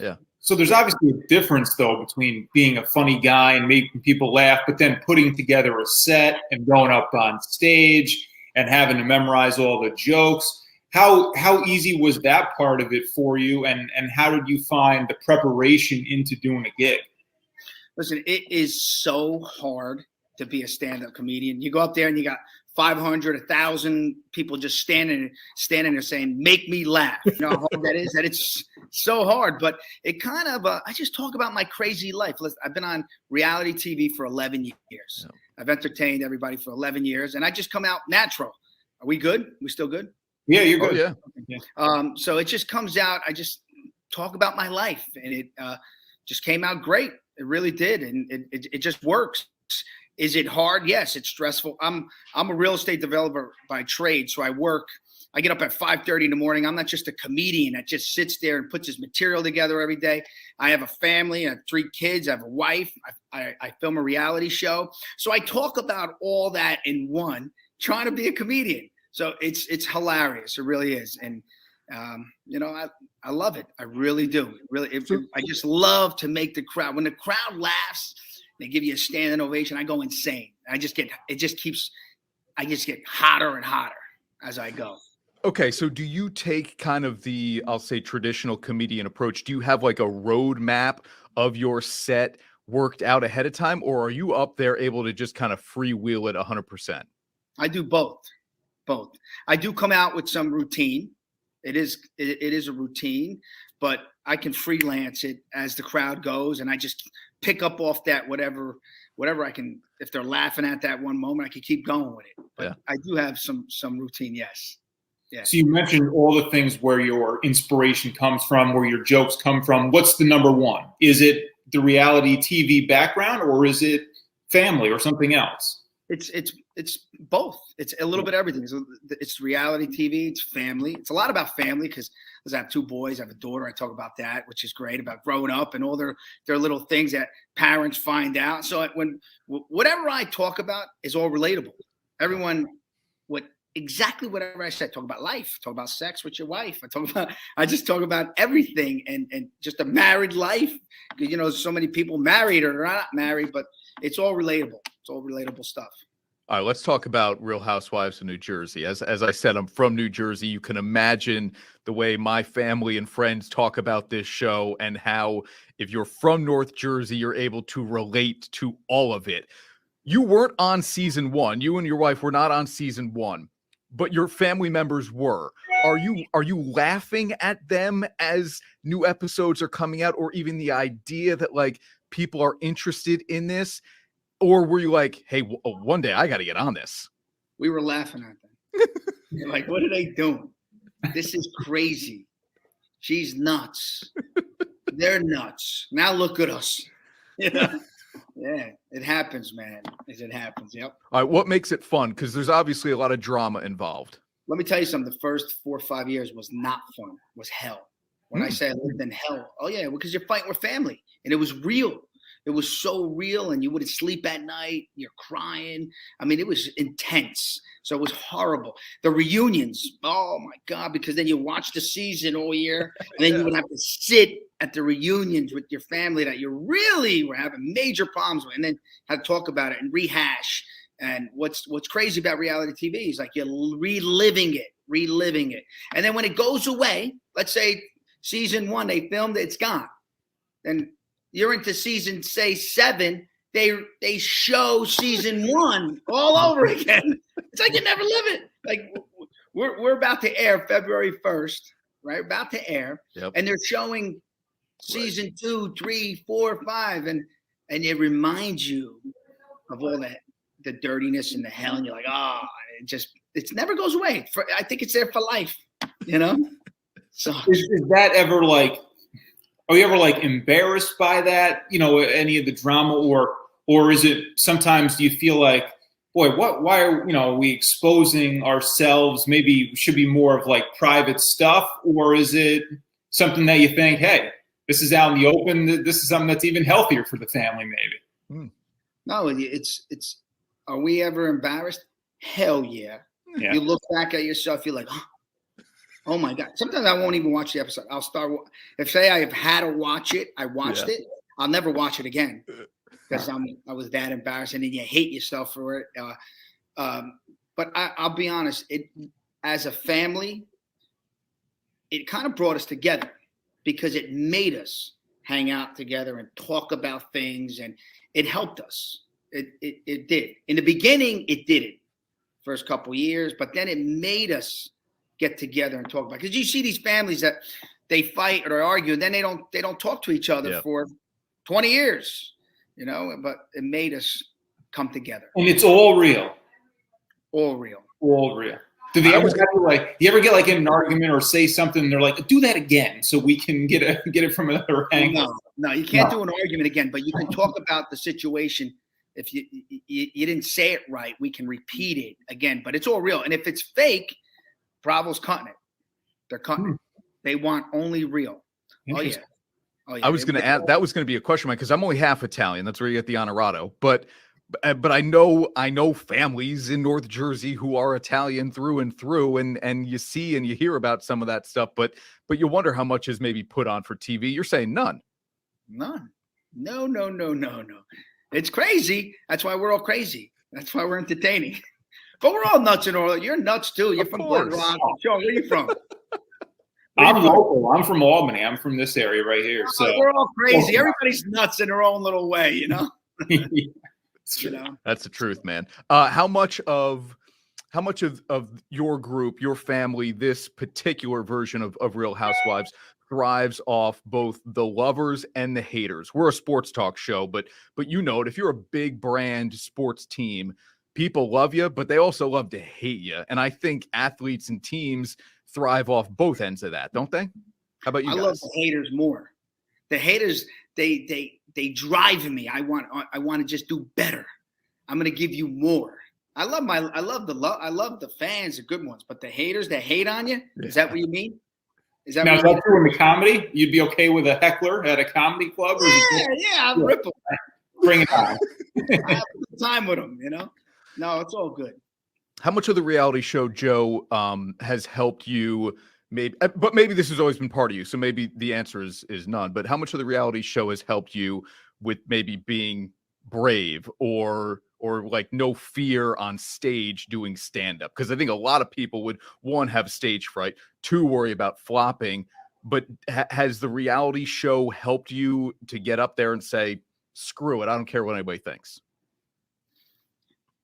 Yeah. So there's obviously a difference, though, between being a funny guy and making people laugh, but then putting together a set and going up on stage and having to memorize all the jokes. How easy was that part of it for you, and how did you find the preparation into doing a gig? Listen, it is so hard to be a stand-up comedian. You go up there and you got 500, 1,000 people just standing there saying, make me laugh. You know how hard that is? That it's so hard. But it kind of, I just talk about my crazy life. Listen, I've been on reality TV for 11 years. I've entertained everybody for 11 years, and I just come out natural. Are we good? We still good? Yeah, you're good. Oh, yeah. So it just comes out. I just talk about my life, and it just came out great. It really did, and it just works. Is it hard? Yes, it's stressful. I'm a real estate developer by trade, so I get up at 5:30 in the morning. I'm not just a comedian that just sits there and puts his material together every day. I have a family. I have 3 kids. I have a wife. I film a reality show. So I talk about all that in one, trying to be a comedian. So it's hilarious. It really is. And, I love it. I really do. I just love to make the crowd. When the crowd laughs, they give you a standing ovation, I go insane. I just get hotter and hotter as I go. Okay, so do you take kind of the, I'll say, traditional comedian approach? Do you have like a roadmap of your set worked out ahead of time, or are you up there able to just kind of freewheel it 100%? I do both. I do come out with some routine. It is a routine, but I can freelance it as the crowd goes, and I just pick up off that whatever I can. If they're laughing at that one moment, I can keep going with it. But yeah. I do have some routine, yes. Yeah. So you mentioned all the things where your inspiration comes from, where your jokes come from. What's the number one? Is it the reality TV background, or is it family or something else? It's both. It's a little bit of everything. It's reality TV. It's family. It's a lot about family because I have 2 boys. I have a daughter. I talk about that, which is great, about growing up and all their little things that parents find out. So whatever I talk about is all relatable. Everyone, exactly whatever I said. Talk about life. Talk about sex with your wife. I just talk about everything and just a married life. So many people married or not married, but it's all relatable. It's all relatable stuff. All right, let's talk about Real Housewives of New Jersey. As I said, I'm from New Jersey. You can imagine the way my family and friends talk about this show and how if you're from North Jersey, you're able to relate to all of it. You weren't on season 1. You and your wife were not on season 1. But your family members were. Are you laughing at them as new episodes are coming out, or even the idea that like people are interested in this? Or were you like, hey, one day I got to get on this? We were laughing at them. Like, what are they doing? This is crazy. She's nuts. They're nuts. Now look at us. Yeah, it happens, man. It happens. Yep. All right. What makes it fun? Because there's obviously a lot of drama involved. Let me tell you something. The first 4 or 5 years was not fun. It was hell. When I say I lived in hell, oh yeah, because you're fighting with family, and it was real. It was so real, and you wouldn't sleep at night. You're crying. I mean, it was intense. So it was horrible. The reunions, oh my God, because then you watch the season all year, and then you would have to sit at the reunions with your family that you really were having major problems with, and then have to talk about it and rehash. And what's crazy about reality TV is like you're reliving it. And then when it goes away, let's say season 1, they filmed it, it's gone. Then you're into season, say 7, they show season 1 all over again. It's like you never live it. Like we're about to air February 1st, right? About to air. Yep. And they're showing season 2, 3, 4, 5, and it reminds you of all that, the dirtiness and the hell, and you're like, it never goes away. I think it's there for life, So is that ever like, are you ever like embarrassed by that? Any of the drama, or is it sometimes do you feel like, boy, why are we exposing ourselves? Maybe it should be more of like private stuff, or is it something that you think, hey, this is out in the open. This is something that's even healthier for the family, maybe. No, it's. Are we ever embarrassed? Hell yeah. You look back at yourself, you're like, oh my God. Sometimes I won't even watch the episode. I'll start. If say I have had to watch it, I watched it. I'll never watch it again because I was that embarrassed, and then you hate yourself for it. But I'll be honest. As a family, it kind of brought us together because it made us hang out together and talk about things, and it helped us. It did. In the beginning, it didn't. First couple years, but then it made us get together and talk about. Because you see these families that they fight or argue, and then they don't talk to each other for 20 years. But it made us come together. And it's all real. All real. All real. Do they ever you ever get like in an argument or say something and they're like, do that again so we can get it from another angle? No, you can't do an argument again, but you can talk about the situation. If you didn't say it right, we can repeat it again, but it's all real. And if it's fake, Bravo's cutting it. They're cutting it. They want only real. Oh yeah. I was going to add, that was going to be a question, Mike, because I'm only half Italian. That's where you get the Honorato. But I know families in North Jersey who are Italian through and through, and you see and you hear about some of that stuff, but you wonder how much is maybe put on for TV. You're saying none. None. No. It's crazy. That's why we're all crazy. That's why we're entertaining. But we're all nuts and all. You're nuts too. You're from Glen Rock. Joe, where are you from? I'm local. I'm from Albany. I'm from this area right here. So we're all crazy. Everybody's nuts in their own little way, you know. You know? That's the truth, man. How much of your group, your family, this particular version of Real Housewives thrives off both the lovers and the haters? We're a sports talk show, but you know it. If you're a big brand sports team, people love you, but they also love to hate you. And I think athletes and teams thrive off both ends of that, don't they? How about you guys? I love the haters more. The haters, they drive me. I want to just do better. I'm going to give you more. I love the fans, the good ones, but the haters that hate on you, is that what you mean? Is that now, is that true in the comedy? You'd be okay with a heckler at a comedy club? Or I'm ripple. Bring it on. I have a good time with them, you know? No, it's all good. How much of the reality show, Joe, has helped you? But maybe this has always been part of you, so maybe the answer is none. But how much of the reality show has helped you with maybe being brave or like no fear on stage doing stand-up? Because I think a lot of people would, one, have stage fright, two, worry about flopping. But has the reality show helped you to get up there and say, screw it, I don't care what anybody thinks?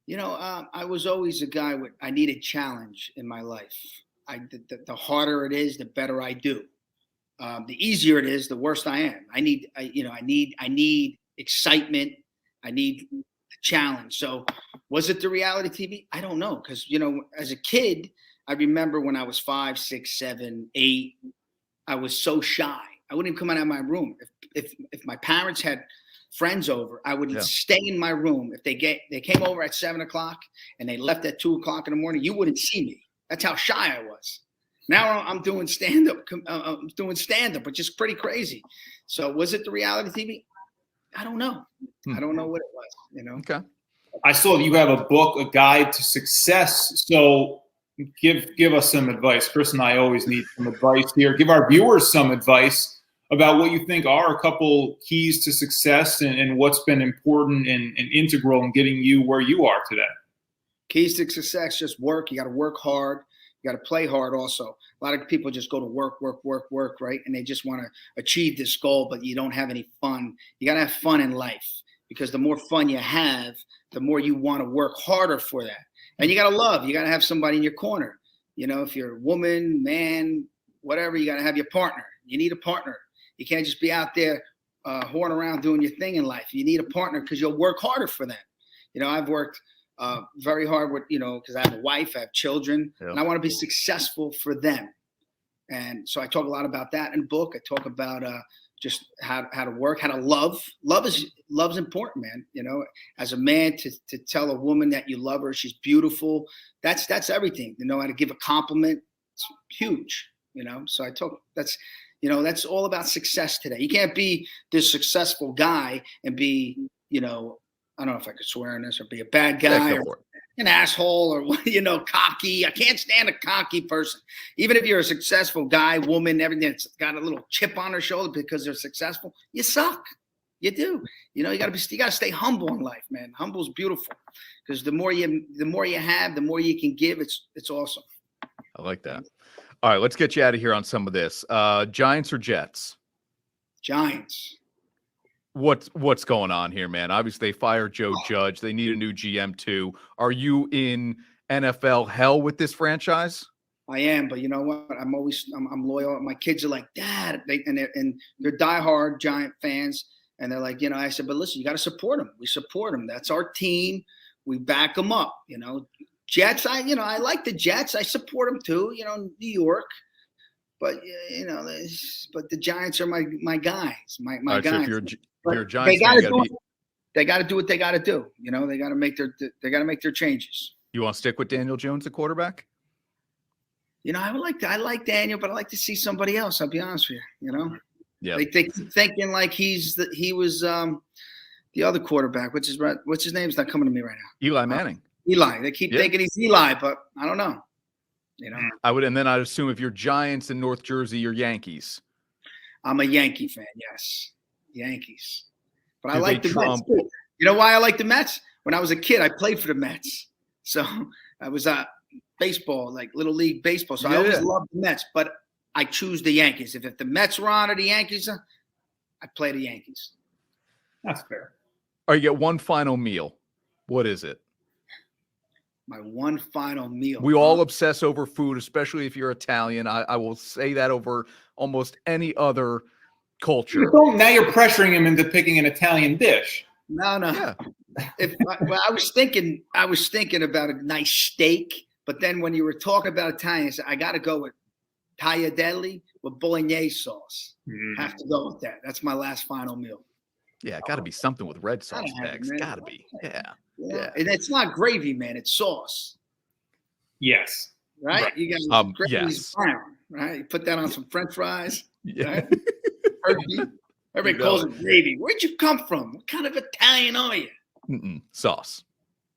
You know, I was always a guy I needed challenge in my life. The harder it is, the better I do. The easier it is, the worse I am. I need excitement. I need a challenge. So was it the reality TV? I don't know. Because, you know, as a kid, I remember when I was 5, 6, 7, 8, I was so shy. I wouldn't even come out of my room. If my parents had friends over, I would stay in my room. If they came over at 7 o'clock and they left at 2 o'clock in the morning, you wouldn't see me. That's how shy I was. Now I'm doing stand-up. Which is pretty crazy. So was it the reality TV? I don't know. I don't know what it was, you know? Okay. I saw you have a book, A Guide to Success. So give us some advice. Chris and I always need some advice here. Give our viewers some advice about what you think are a couple keys to success and what's been important and integral in getting you where you are today. Keys to success, just work. You got to work hard. You got to play hard also. A lot of people just go to work, right? And they just want to achieve this goal, but you don't have any fun. You got to have fun in life, because the more fun you have, the more you want to work harder for that. And you got to love. You got to have somebody in your corner. You know, if you're a woman, man, whatever, you got to have your partner. You need a partner. You can't just be out there whoring around doing your thing in life. You need a partner because you'll work harder for them. You know, I've worked very hard with, you know, because I have a wife, I have children, and I want to be successful for them. And so I talk a lot about that in the book. I talk about just how to work, how to love. Love's important, man. You know, as a man, to tell a woman that you love her, she's beautiful. That's everything. You know how to give a compliment. It's huge. You know, so that's all about success today. You can't be this successful guy and be, you know, I don't know if I could swear in this, or be a bad guy or an asshole or, you know, cocky. I can't stand a cocky person. Even if you're a successful guy, woman, everything that's got a little chip on their shoulder because they're successful, you suck. You do. You know, you got to stay humble in life, man. Humble's beautiful, because the more you have, the more you can give. It's awesome. I like that. All right, let's get you out of here on some of this. Giants or Jets? Giants. What's going on here, man? Obviously, they fired Joe Judge. They need a new GM too. Are you in NFL hell with this franchise? I am, but you know what? I'm loyal. My kids are like, Dad, and they're diehard Giant fans, And they're like, I said, but listen, you got to support them. We support them. That's our team. We back them up. Jets. I like the Jets. I support them too. New York. But but the Giants are my guys. My right, guys. So if you're a Giants fan, they got to do what they got to do. They got to make their changes. You want to stick with Daniel Jones, the quarterback? I like Daniel, but I like to see somebody else. I'll be honest with you. Yeah. They keep thinking like he was the other quarterback, what's his name's not coming to me right now. Eli Manning. Eli. They keep thinking he's Eli, but I don't know. And then I'd assume if you're Giants in North Jersey, you're Yankees. I'm a Yankee fan, yes. Yankees. But I like the Mets too. You know why I like the Mets? When I was a kid, I played for the Mets. So I was baseball, like little league baseball. So I always loved the Mets, but I choose the Yankees. If the Mets were on or the Yankees, I play the Yankees. That's fair. Or you get one final meal. What is it? My one final meal. We all obsess over food, especially if you're Italian. I will say that over almost any other culture. Now you're pressuring him into picking an Italian dish. No. Yeah. I was thinking about a nice steak, but then when you were talking about Italian, I said, I got to go with tagliatelle with bolognese sauce. Have to go with that. That's my last final meal. Yeah, got to be something with red sauce bags. Got to be. Yeah. And it's not gravy, man. It's sauce. Yes. Right? You got gravy's brown, right? You put that on some French fries. Yeah. Right? Everybody calls it gravy. Where'd you come from? What kind of Italian are you? Sauce.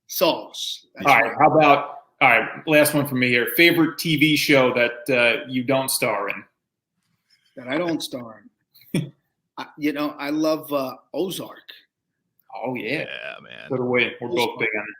Sauce. That's all right. All right. Last one from me here. Favorite TV show that you don't star in? That I don't star in. I love Ozark. Oh, yeah. Yeah, man. Put away. We're both big on it.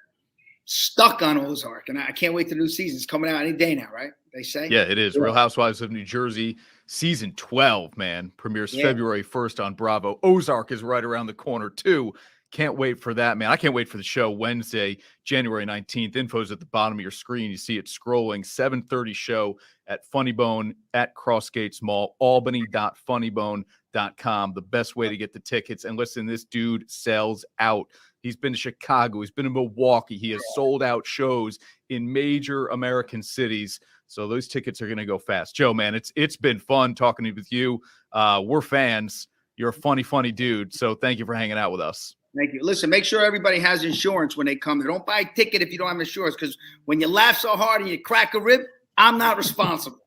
Stuck on Ozark. And I can't wait till the new season's coming out any day now, right? They say? Yeah, it is. Real Housewives of New Jersey, season 12, man. Premieres February 1st on Bravo. Ozark is right around the corner, too. Can't wait for that, man. I can't wait for the show Wednesday, January 19th. Info's at the bottom of your screen. You see it scrolling. 7:30 show at Funny Bone at Crossgates Mall, albany.funnybone.com. The best way to get the tickets. And listen, this dude sells out. He's been to Chicago. He's been to Milwaukee. He has sold out shows in major American cities. So those tickets are going to go fast. Joe, man, it's been fun talking with you. We're fans. You're a funny dude. So thank you for hanging out with us. Thank you. Listen, make sure everybody has insurance when they come there. Don't buy a ticket if you don't have insurance, because when you laugh so hard and you crack a rib, I'm not responsible.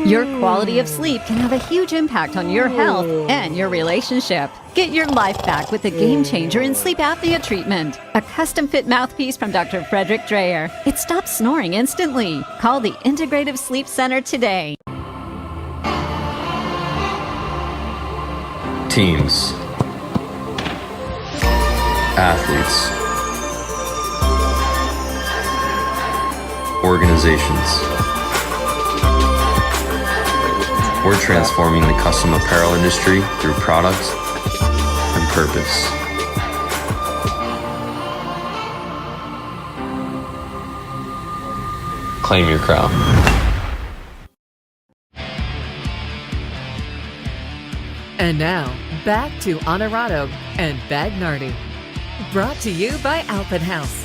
Your quality of sleep can have a huge impact on your health and your relationship. Get your life back with the game changer in sleep apnea treatment. A custom fit mouthpiece from Dr. Frederick Dreyer. It stops snoring instantly. Call the Integrative Sleep Center today. Teams, athletes, organizations. We're transforming the custom apparel industry through products and purpose. Claim your crown. And now, back to Honorado and Bagnardi. Brought to you by Alpin House.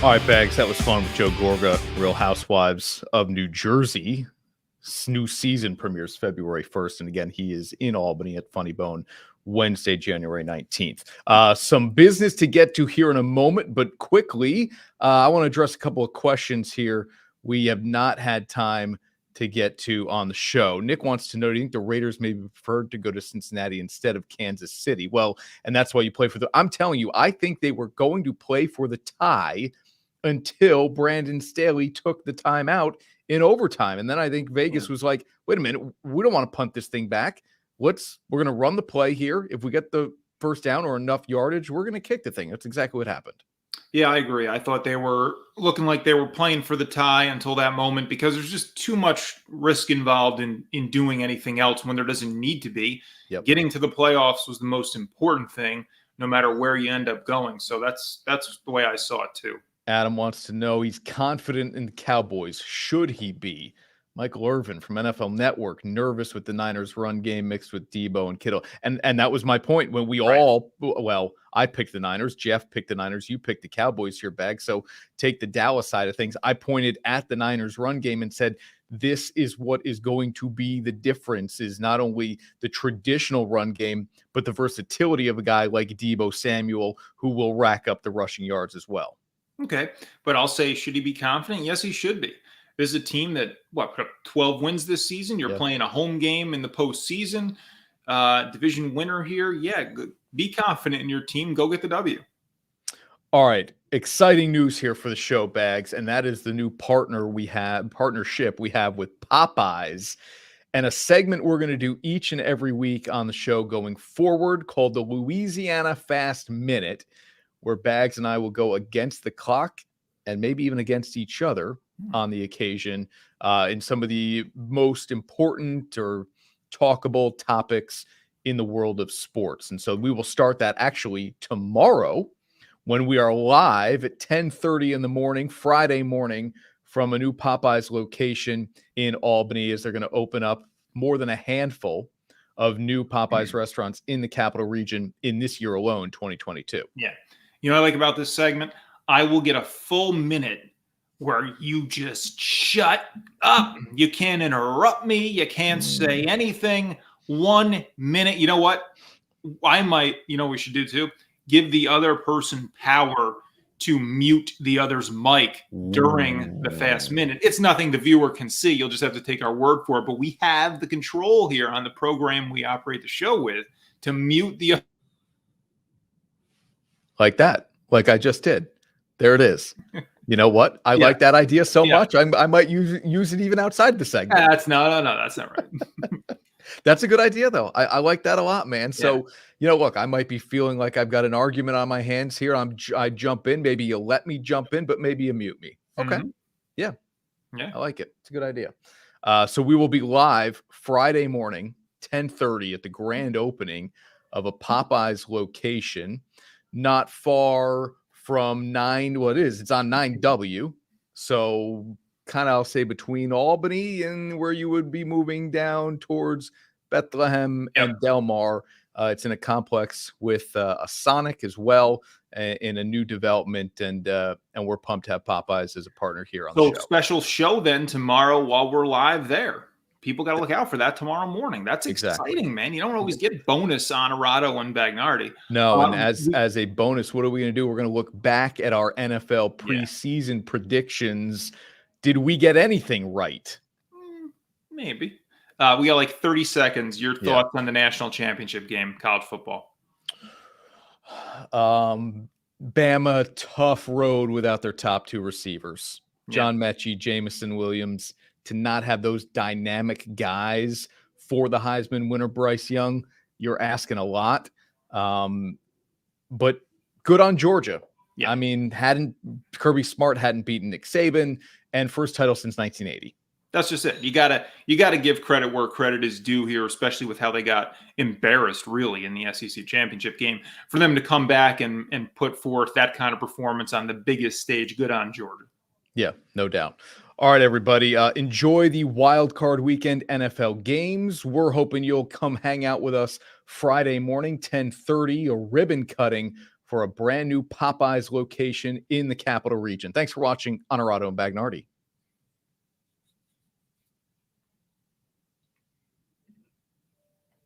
All right, Bags, that was fun with Joe Gorga, Real Housewives of New Jersey. New season premieres February 1st. And again, he is in Albany at Funny Bone Wednesday, January 19th. Some business to get to here in a moment, but quickly, I want to address a couple of questions here we have not had time to get to on the show. Nick wants to know, do you think the Raiders may be preferred to go to Cincinnati instead of Kansas City? Well, and that's why you play for I'm telling you, I think they were going to play for the tie until Brandon Staley took the time out in overtime. And then I think Vegas was like, wait a minute, we don't want to punt this thing back. We're going to run the play here. If we get the first down or enough yardage, we're going to kick the thing. That's exactly what happened. Yeah, I agree. I thought they were looking like they were playing for the tie until that moment, because there's just too much risk involved in doing anything else when there doesn't need to be. Yep. Getting to the playoffs was the most important thing, no matter where you end up going. So that's the way I saw it too. Adam wants to know, he's confident in the Cowboys. Should he be? Michael Irvin from NFL Network, nervous with the Niners run game mixed with Debo and Kittle. And that was my point when we all, well, I picked the Niners, Jeff picked the Niners, you picked the Cowboys here, Bag. So take the Dallas side of things. I pointed at the Niners run game and said, this is what is going to be the difference, is not only the traditional run game, but the versatility of a guy like Debo Samuel, who will rack up the rushing yards as well. Okay. But I'll say, should he be confident? Yes, he should be. This is a team that, put up 12 wins this season. You're playing a home game in the postseason. Division winner here. Yeah, be confident in your team. Go get the W. All right. Exciting news here for the show, Bags, and that is the new partnership we have with Popeyes, and a segment we're going to do each and every week on the show going forward called the Louisiana Fast Minute, where Bags and I will go against the clock and maybe even against each other on the occasion in some of the most important or talkable topics in the world of sports. And so we will start that actually tomorrow when we are live at 10:30 in the morning, Friday morning, from a new Popeyes location in Albany, as they're going to open up more than a handful of new Popeyes restaurants in the capital region in this year alone, 2022. Yeah. You know what I like about this segment? I will get a full minute where you just shut up. You can't interrupt me. You can't say anything. 1 minute. You know what? I might, we should do too. Give the other person power to mute the other's mic during the fast minute. It's nothing the viewer can see. You'll just have to take our word for it. But we have the control here on the program we operate the show with to mute the. Like that, like I just did. There it is. You know what? I like that idea so much. I might use it even outside the segment. That's no, that's not right. That's a good idea, though. I like that a lot, man. So, look, I might be feeling like I've got an argument on my hands here. I jump in. Maybe you let me jump in, but maybe you mute me. Okay. Mm-hmm. Yeah. Yeah. I like it. It's a good idea. So we will be live Friday morning, 10:30 at the grand opening of a Popeyes location not far from it's on 9W. So kind of, I'll say, between Albany and where you would be moving down towards Bethlehem and Del Mar. It's in a complex with a Sonic as well, in a new development, and we're pumped to have Popeyes as a partner here on the show. Special show then tomorrow while we're live there. People got to look out for that tomorrow morning. That's exciting, man. You don't always get bonus Honorado and Bagnardi. No, and as a bonus, what are we going to do? We're going to look back at our NFL preseason predictions. Did we get anything right? Maybe. We got like 30 seconds. Your thoughts on the national championship game, college football? Bama, tough road without their top two receivers. John Mechie, Jamison Williams. To not have those dynamic guys for the Heisman winner, Bryce Young, you're asking a lot. But good on Georgia. Yeah. I mean, Kirby Smart hadn't beaten Nick Saban, and first title since 1980. That's just it. You gotta give credit where credit is due here, especially with how they got embarrassed really in the SEC championship game. For them to come back and put forth that kind of performance on the biggest stage, good on Georgia. Yeah, no doubt. All right, everybody. Enjoy the wild card weekend NFL games. We're hoping you'll come hang out with us Friday morning, 10:30, a ribbon cutting for a brand new Popeyes location in the capital region. Thanks for watching Honorado and Bagnardi.